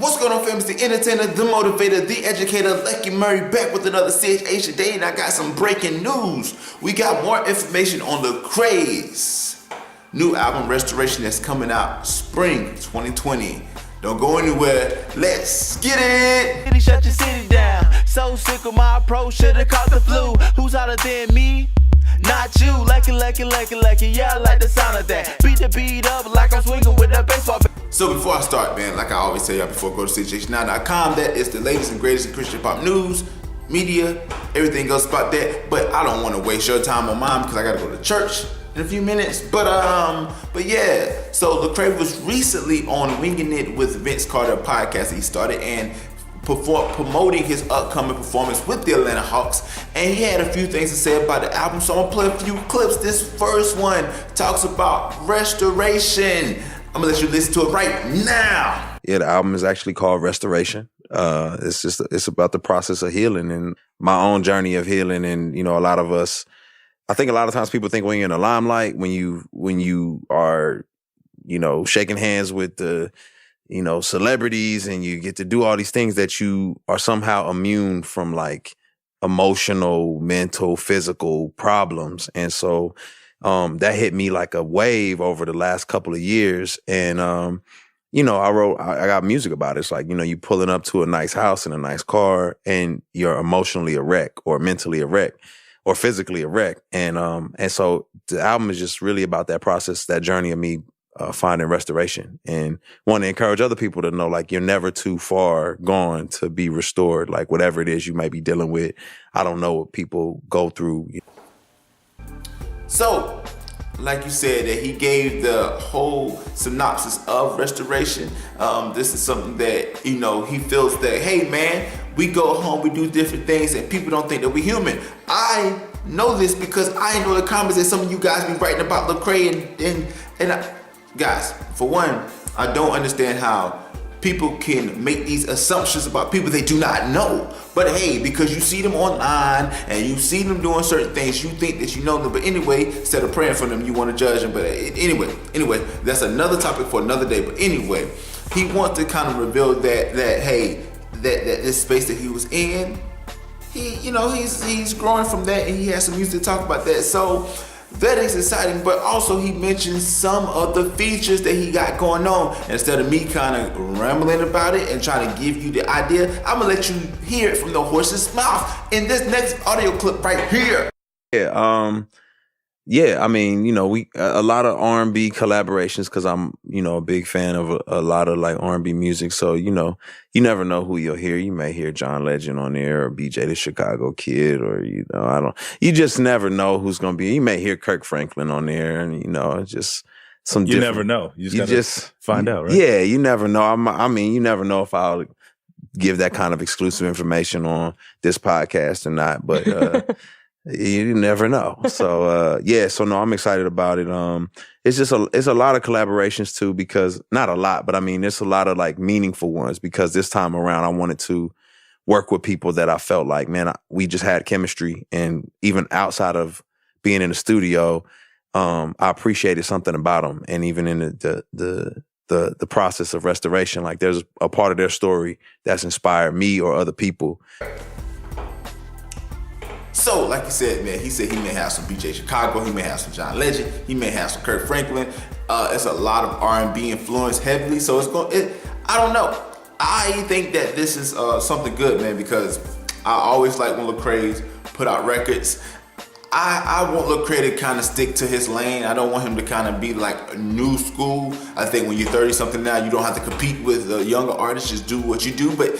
What's going on, fam? It's the entertainer, the motivator, the educator, Lecrae back with another CHH today, and I got some breaking news. We got more information on Lecrae's new album, Restoration, that's coming out spring 2020. Don't go anywhere. Let's get it. Shut your city down. So sick of my approach, should've caught the flu. Who's hotter than me? Not you. Lucky, yeah, I like the sound of that. Beat the beat up like I'm swinging with a baseball. So before I start, man, like I always tell y'all before, go to chh9.com. That is the latest and greatest in Christian pop news, media, everything else about that. But I don't want to waste your time on mine because I gotta go to church in a few minutes. But yeah. So Lecrae was recently on Winging It with Vince Carter podcast he started and promoting his upcoming performance with the Atlanta Hawks, and he had a few things to say about the album, so I'm gonna play a few clips. This first one talks about restoration. I'm gonna let you listen to it right now. Yeah, the album is actually called Restoration. It's about the process of healing and my own journey of healing. And you know, a lot of us, I think a lot of times people think when you're in the limelight, when you are, you know, shaking hands with the, you know, celebrities and you get to do all these things, that you are somehow immune from like emotional, mental, physical problems. And so that hit me like a wave over the last couple of years. And, you know, I got music about it. It's like, you know, you pulling up to a nice house in a nice car and you're emotionally a wreck or mentally a wreck or physically a wreck. And so the album is just really about that process, that journey of me finding restoration, and want to encourage other people to know, like, you're never too far gone to be restored. Like, whatever it is you might be dealing with, I don't know what people go through. So, like you said, that he gave the whole synopsis of restoration. This is something that, you know, he feels that, hey man, we go home, we do different things, and people don't think that we're human. I know this because I know the comments that some of you guys be writing about Lecrae, and guys, for one, I don't understand how people can make these assumptions about people they do not know. But hey, because you see them online and you see them doing certain things, you think that you know them. But anyway, instead of praying for them, you want to judge them. But anyway, that's another topic for another day. But anyway, he wants to kind of reveal that this space that he was in, he's growing from that, and he has some music to talk about that. So that is exciting, but also he mentioned some of the features that he got going on. And instead of me kind of rambling about it and trying to give you the idea, I'm gonna let you hear it from the horse's mouth in this next audio clip right here. Yeah, I mean, you know, a lot of R&B collaborations, because I'm, you know, a big fan of a lot of like R&B music. So, you know, you never know who you'll hear. You may hear John Legend on there, or BJ the Chicago Kid, or, you know, you just never know who's going to be. You may hear Kirk Franklin on there, and, you know, it's just some You never know. You just find out, right? Yeah, you never know. I mean, you never know if I'll give that kind of exclusive information on this podcast or not, but you never know. So so no, I'm excited about it. It's a lot of collaborations too, because not a lot, but I mean, it's a lot of like meaningful ones, because this time around I wanted to work with people that I felt like, man, we just had chemistry, and even outside of being in the studio, I appreciated something about them. And even in the process of restoration, like there's a part of their story that's inspired me or other people. So, like you said, man, he said he may have some BJ Chicago, he may have some John Legend, he may have some Kirk Franklin. It's a lot of R&B influence heavily, so I don't know. I think that this is something good, man, because I always like when Lecrae put out records. I want Lecrae to kind of stick to his lane. I don't want him to kind of be like new school. I think when you're 30-something now, you don't have to compete with younger artists. Just do what you do. But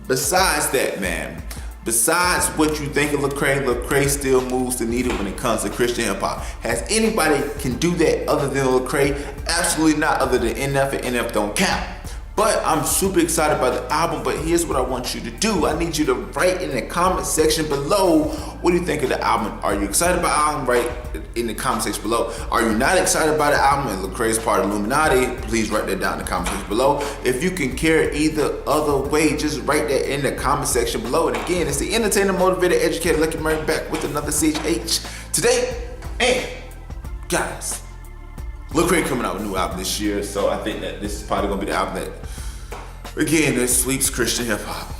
besides that, man, besides what you think of Lecrae still moves the needle when it comes to Christian hip hop. Has anybody can do that other than Lecrae? Absolutely not, other than NF, and NF don't count. But I'm super excited about the album, but here's what I want you to do. I need you to write in the comment section below, what do you think of the album? Are you excited about the album? Write in the comment section below. Are you not excited about the album and Lecrae's part of Illuminati? Please write that down in the comment section below. If you can care either other way, just write that in the comment section below. And again, it's the entertainer, motivator, educator, Lecrae back with another CHH today. And guys, Lecrae coming out with a new album this year, so I think that this is probably gonna be the album that Again, this week's Christian hip hop.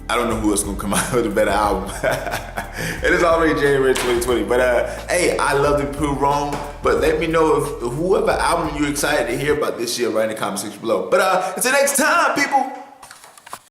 I don't know who else gonna come out with a better album. It is already January 2020. But hey, I love to prove wrong. But let me know if whoever album you're excited to hear about this year, write in the comment section below. But until next time, people.